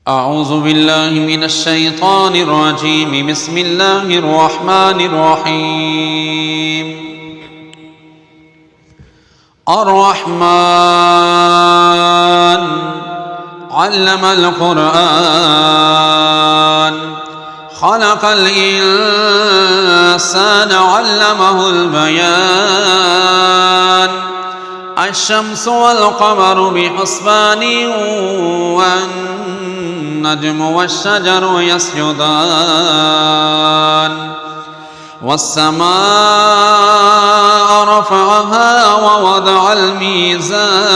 أعوذ بالله من الشيطان الرجيم. بسم الله الرحمن الرحيم. الرحمن علم القرآن خلق الإنسان علمه البيان الشمس والقمر بحسبان والنجم والشجر يسجدان والسماء رفعها ووضع الميزان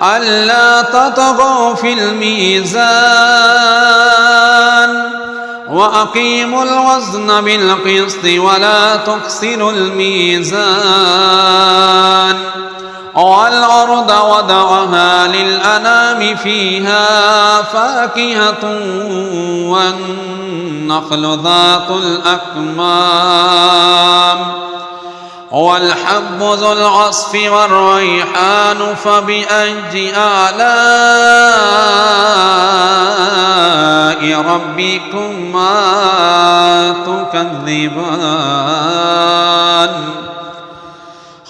ألا تطغوا في الميزان وأقيموا الوزن بالقسط ولا تخسروا الميزان والأرض وضعها للأنام فيها فاكهة والنخل ذات الأكمام والحب ذو العصف والريحان فبأي آلاء ربكما تكذبان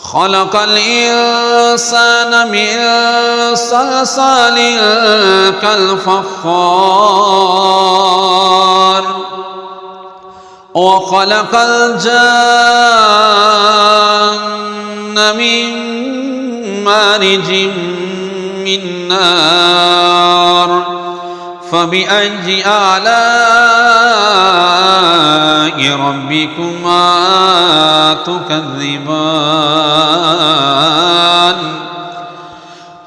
خلق الإنسان من صلصال كالفخار وخلق الجان من مارج من نار فبأي آلاء ربكما تكذبان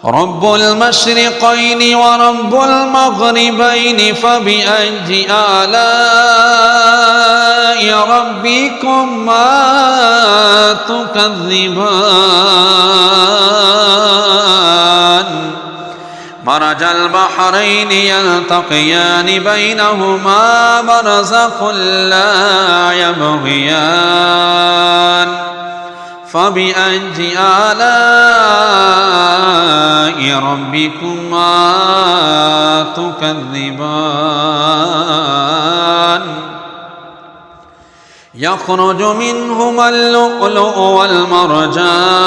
رب المشرقين ورب المغربين فبأي آلاء ربكما تكذبان مرج البحرين يلتقيان بينهما برزخ لا يبغيان فبأي آلاء ربكما تكذبان يخرج منهما اللؤلؤ والمرجان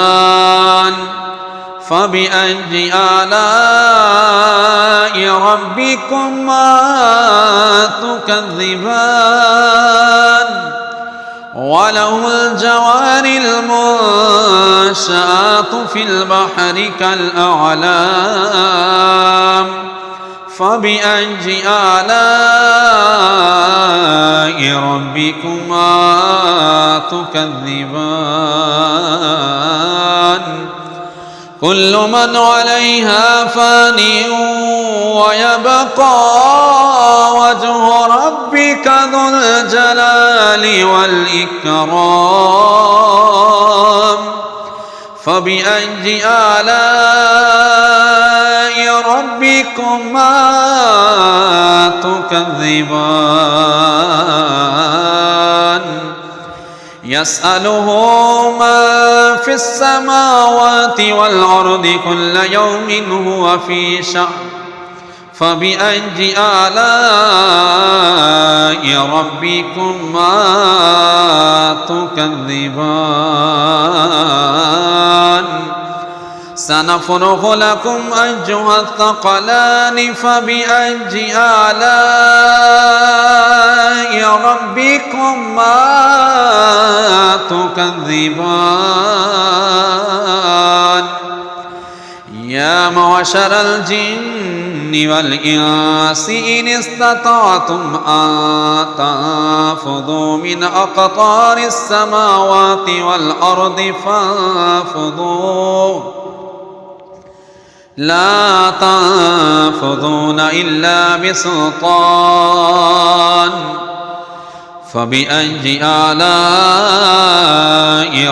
فبأي آلاء ربكما تكذبان وله الجوار المنشآت في البحر كالأعلام فبأي آلاء ربكما تكذبان كل من عليها فان ويبقى وجه ربك ذو الجلال والإكرام فبأي آلاء ربكما تكذبان يسأله من في السماوات والأرض كل يوم هو في شأن فبأي آلاء ربكما تكذبان سنفرغ لكم أيها الثقلان فبأي آلاء ربكما تكذبان يا معشر الجن والإنس إن استطعتم أن تنفذوا من أقطار السماوات والأرض فانفذوا لا تنفذون إلا بسلطان فبأي آلاء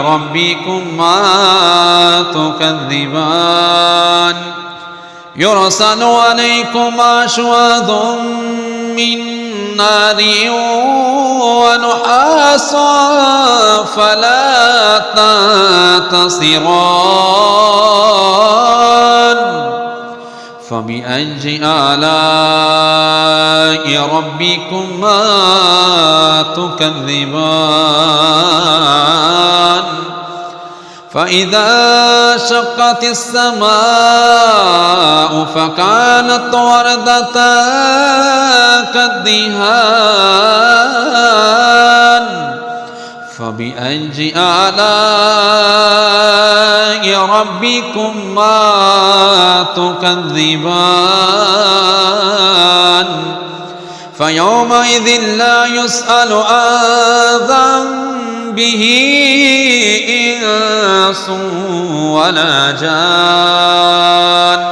ربكما تكذبان يرسل عليكما شواظ من نار ونحاس فلا تنتصران فبأي آلاء ربكما تكذبان فإذا شقت السماء فكانت وردة كالدهان فبأي آلاء ربكما تكذبان فيومئذ لا يسأل عن ذنبه إنس ولا جان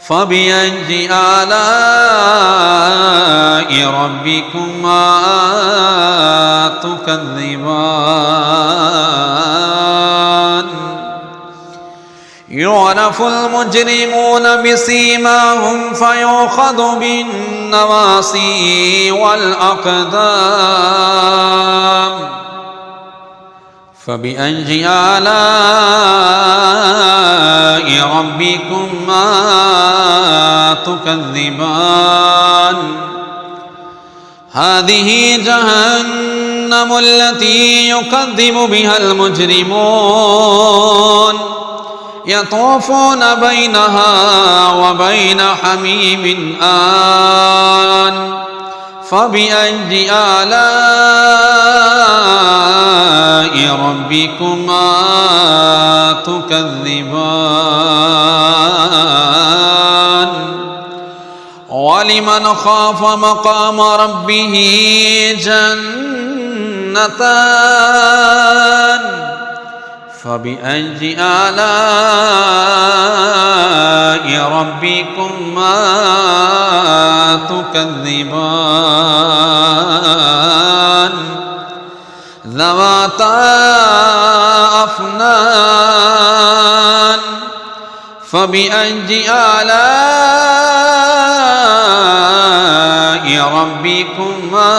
فبأي آلاء ربكما تكذبان يعرف المجرمون بسيماهم فيؤخذ بالنواصي والأقدام فبأي آلاء ربكما تكذبان هذه جهنم التي يكذب بها المجرمون يطوفون بينها وبين حميم آن فبأي آلاء ربكما تكذبان ولمن خاف مقام ربه جنتان فبأي آلاء ربكما تكذبان ذواتا أفنان فبأي آلاء ربكما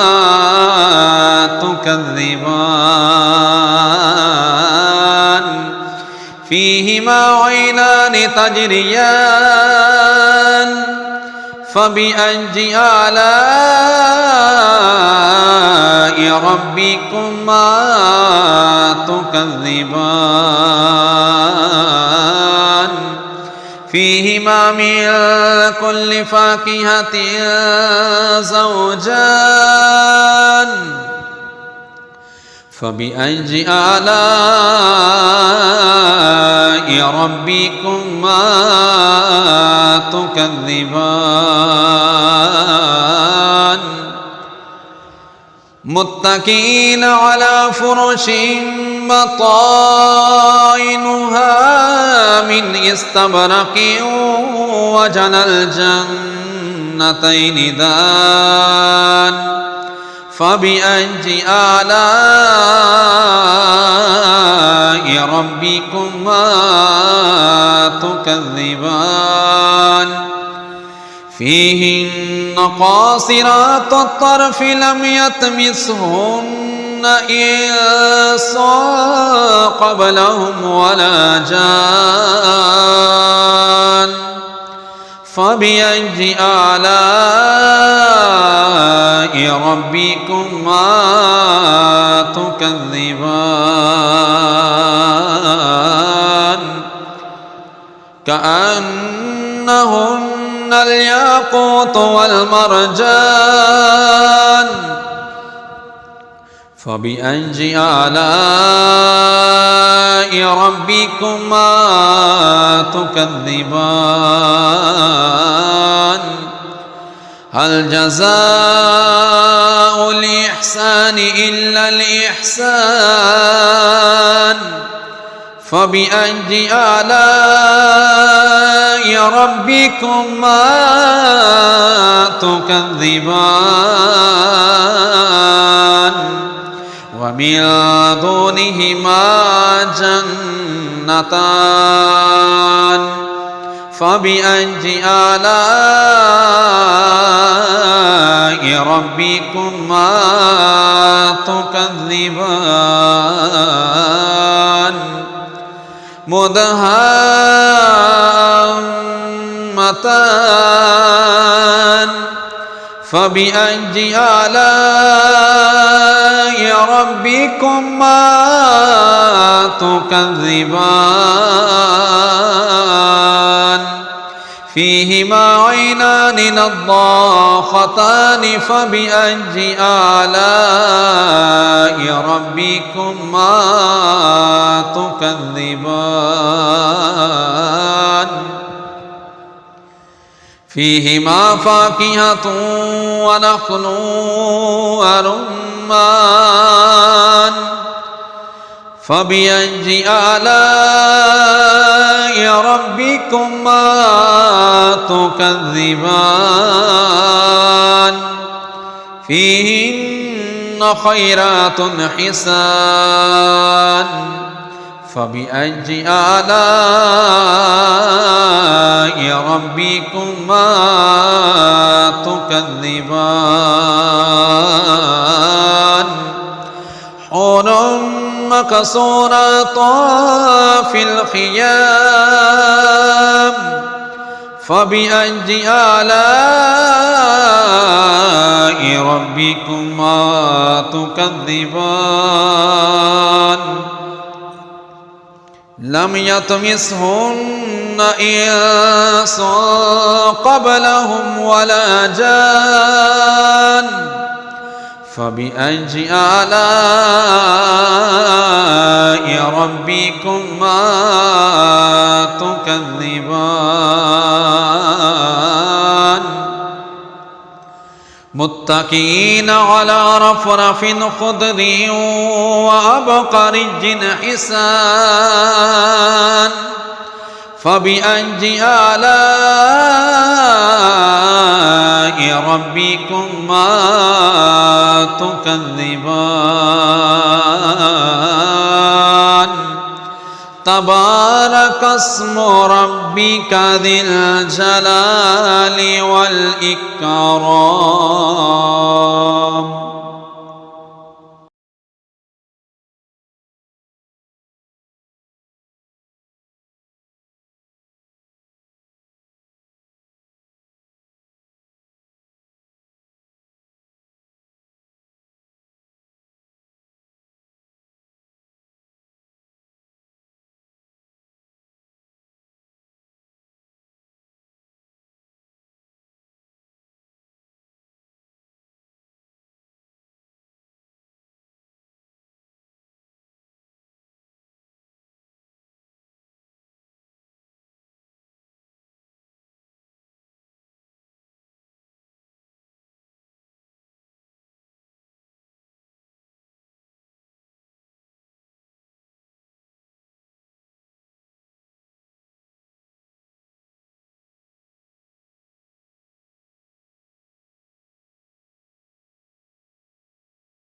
تكذبان فيهما عينان تجريان فبأي آلاء ربكما تكذبان فيهما من كل فاكهة زوجان فبأي آلاء ربكما تكذبان متكئين على فرش بطائنها من استبرق وجنى الجنتين دان فبأي آلاء ربكما تكذبان فيهن قاصرات الطرف لم يطمثهن إنس قبلهم ولا جان فبأي آلاء ربكما تكذبان كأنهن الياقوت والمرجان فبأي آلاء ربكما تكذبان هل جزاء الإحسان إلا الإحسان فبأي آلاء ربكما تكذبان ومن دونهما جنتان فبأي آلاء ربكما تكذبان مدهامتان اثنتان فبأي آلاء ربكما تكذبان فيهما عينان نضاختان فبأي آلاء ربكما تكذبان فيهما فاكهة ونخل ورمان فبأي آلاء ربكما تكذبان فيهن خيرات حسان فبأي آلاء ربكما تكذبان حور مقصورات في الخيام فبأي آلاء ربكما تكذبان لم يطمثهن إنس قبلهم ولا جان فبأي آلاء ربكما تكذبان متكئين على رفرف خضر وأبقري حسان فبأي آلاء ربكما تكذبان تبارك اسم ربك ذي الجلال والإكرام